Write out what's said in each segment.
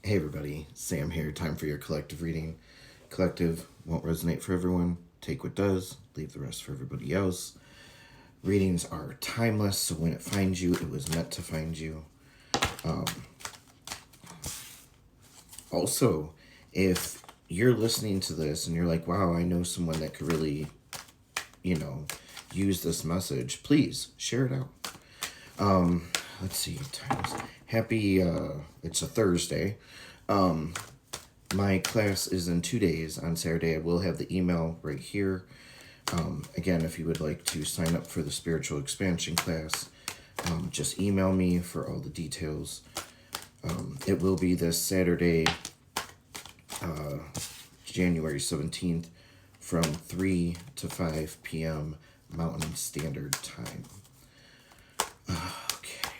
Hey everybody, Sam here. Time for your collective reading. Collective won't resonate for everyone. Take what does, leave the rest for everybody else. Readings are timeless, so when it finds you, it was meant to find you. Also, if you're listening to this and you're like, wow, I know someone that could really, use this message, please share it out. Let's see, times. Happy, it's a Thursday. My class is in 2 days. On Saturday, I will have the email right here. Again, if you would like to sign up for the spiritual expansion class, just email me for all the details. It will be this Saturday, January 17th, from 3 to 5 p.m. Mountain Standard Time. Okay.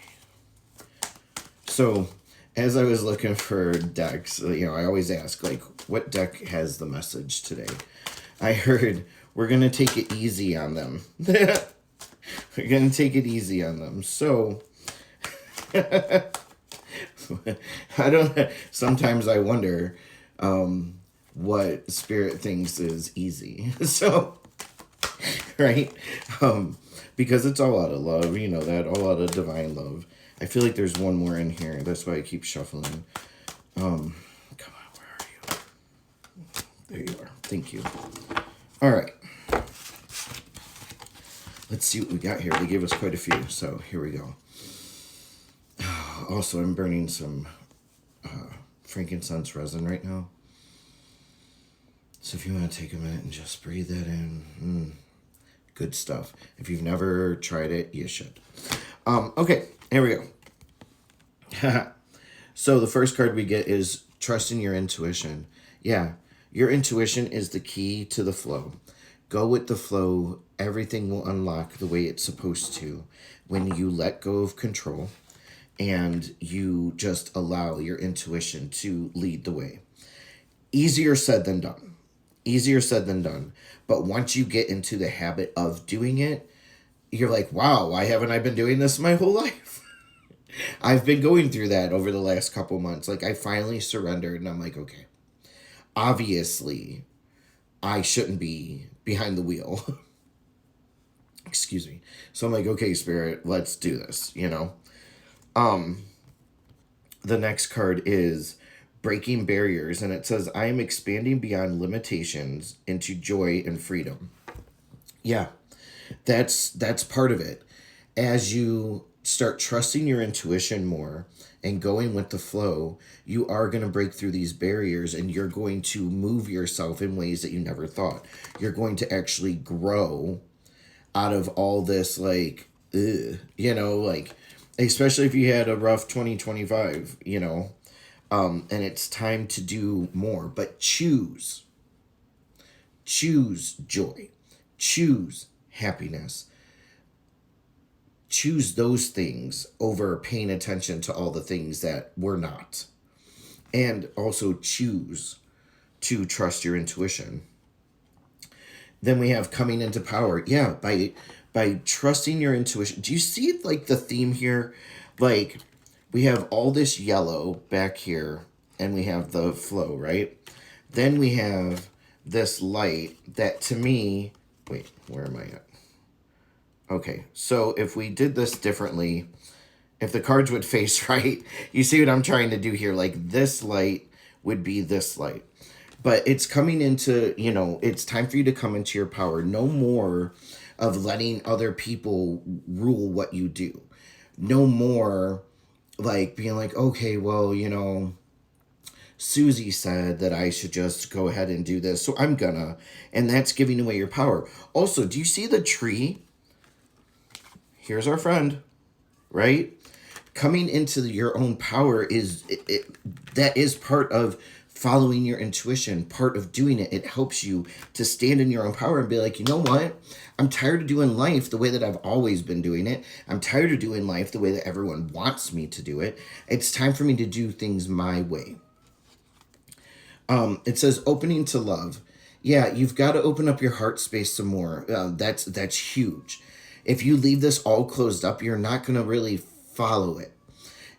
So, as I was looking for decks, I always ask, like, what deck has the message today? I heard we're going to take it easy on them. We're going to take it easy on them. So, I don't, sometimes I wonder what Spirit thinks is easy. So, right? Because it's all out of love, that, all out of divine love. I feel like there's one more in here. That's why I keep shuffling. Come on, where are you? There you are. Thank you. All right. Let's see what we got here. They gave us quite a few, so here we go. Also, I'm burning some frankincense resin right now. So if you want to take a minute and just breathe that in. Good stuff. If you've never tried it, you should. Okay, here we go. So the first card we get is trusting your intuition. Yeah, your intuition is the key to the flow. Go with the flow. Everything will unlock the way it's supposed to when you let go of control and you just allow your intuition to lead the way. Easier said than done. Easier said than done. But once you get into the habit of doing it, you're like, wow, why haven't I been doing this my whole life? I've been going through that over the last couple months. Like, I finally surrendered and I'm like, okay, obviously I shouldn't be behind the wheel. Excuse me. So I'm like, okay, Spirit, let's do this, The next card is breaking barriers, and it says, I am expanding beyond limitations into joy and freedom. Yeah, that's part of it. As you start trusting your intuition more and going with the flow, you are going to break through these barriers and you're going to move yourself in ways that you never thought. You're going to actually grow out of all this, like, especially if you had a rough 2025, and it's time to do more. But choose joy, choose happiness, choose those things over paying attention to all the things that were not. And also choose to trust your intuition. Then we have coming into power. Yeah, by trusting your intuition. Do you see, like, the theme here? Like, we have all this yellow back here, and we have the flow, right? Then we have this light that, to me, wait, where am I at? Okay, so if we did this differently, if the cards would face right, you see what I'm trying to do here? Like, this light would be this light. But it's coming into, it's time for you to come into your power. No more of letting other people rule what you do. No more, like, being like, okay, well, Susie said that I should just go ahead and do this, so I'm gonna. And that's giving away your power. Also, do you see the tree? Here's our friend, right? Coming into your own power is that is part of following your intuition, part of doing it. It helps you to stand in your own power and be like, you know what? I'm tired of doing life the way that I've always been doing it. I'm tired of doing life the way that everyone wants me to do it. It's time for me to do things my way. It says opening to love. Yeah, you've got to open up your heart space some more. That's huge. If you leave this all closed up, you're not going to really follow it.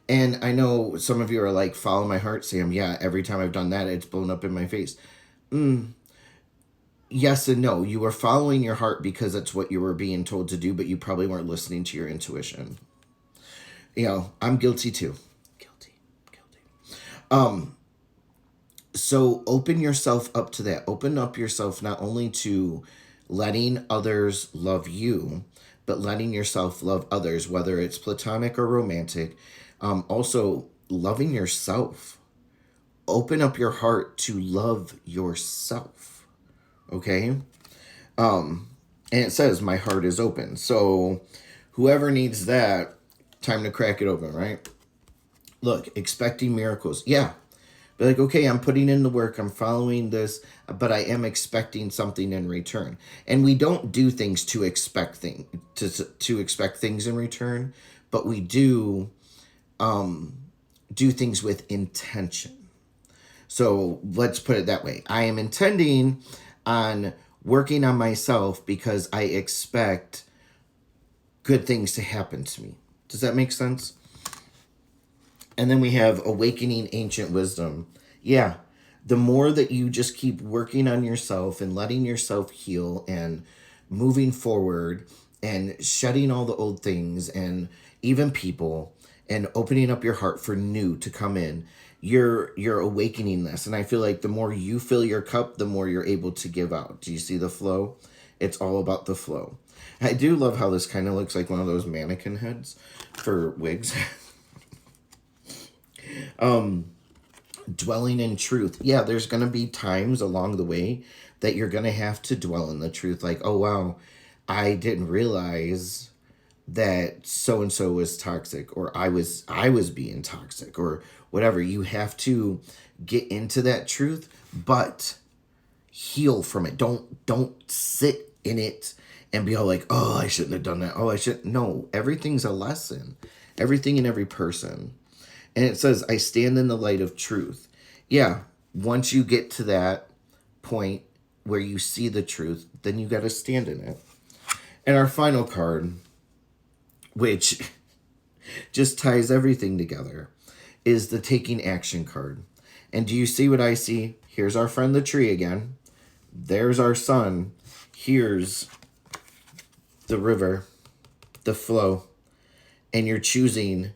And I know some of you are like, follow my heart, Sam. Yeah, every time I've done that, it's blown up in my face. Yes and no. You were following your heart because it's what you were being told to do, but you probably weren't listening to your intuition. I'm guilty too. Guilty. So open yourself up to that. Open up yourself not only to letting others love you, but letting yourself love others, whether it's platonic or romantic. Also, loving yourself. Open up your heart to love yourself. Okay? And it says, my heart is open. So, whoever needs that, time to crack it open, right? Look, expecting miracles. Yeah. Be like, okay, I'm putting in the work, I'm following this, but I am expecting something in return. And we don't do things to expect to expect things in return, but we do do things with intention. So let's put it that way. I am intending on working on myself because I expect good things to happen to me. Does that make sense? And then we have awakening ancient wisdom. Yeah, the more that you just keep working on yourself and letting yourself heal and moving forward and shedding all the old things and even people and opening up your heart for new to come in, you're awakening this. And I feel like the more you fill your cup, the more you're able to give out. Do you see the flow? It's all about the flow. I do love how this kind of looks like one of those mannequin heads for wigs. Dwelling in truth. Yeah, there's going to be times along the way that you're going to have to dwell in the truth. Like, oh, wow, I didn't realize that so and so was toxic, or I was being toxic, or whatever. You have to get into that truth, but heal from it. Don't sit in it and be all like, oh, I shouldn't have done that. Oh, I should. No, everything's a lesson. Everything in every person. And it says, I stand in the light of truth. Yeah, once you get to that point where you see the truth, then you got to stand in it. And our final card, which just ties everything together, is the taking action card. And do you see what I see? Here's our friend the tree again. There's our sun. Here's the river, the flow. And you're choosing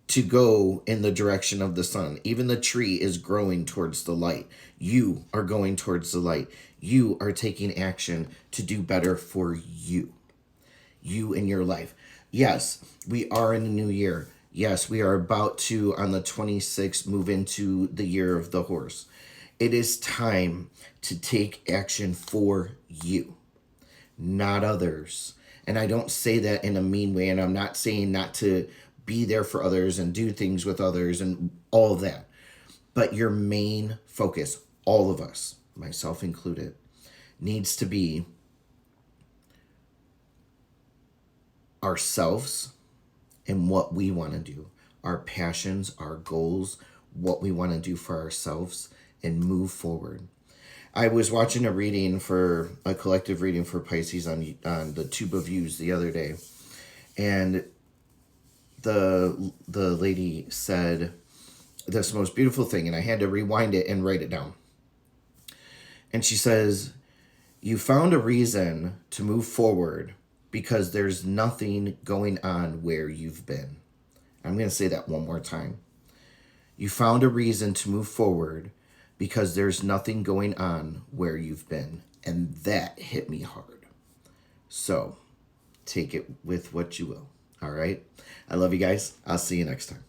to go in the direction of the sun. Even the tree is growing towards the light. You are going towards the light. You are taking action to do better for you. You in your life. Yes, we are in a new year. Yes, we are about to, on the 26th, move into the year of the horse. It is time to take action for you, not others. And I don't say that in a mean way, and I'm not saying not to be there for others and do things with others and all of that. But your main focus, all of us, myself included, needs to be ourselves and what we want to do, our passions, our goals, what we want to do for ourselves, and move forward. I was watching a collective reading for Pisces on the Tube of Views the other day, and the lady said this most beautiful thing, and I had to rewind it and write it down. And she says, you found a reason to move forward because there's nothing going on where you've been. I'm going to say that one more time. You found a reason to move forward because there's nothing going on where you've been. And that hit me hard. So take it with what you will. All right. I love you guys. I'll see you next time.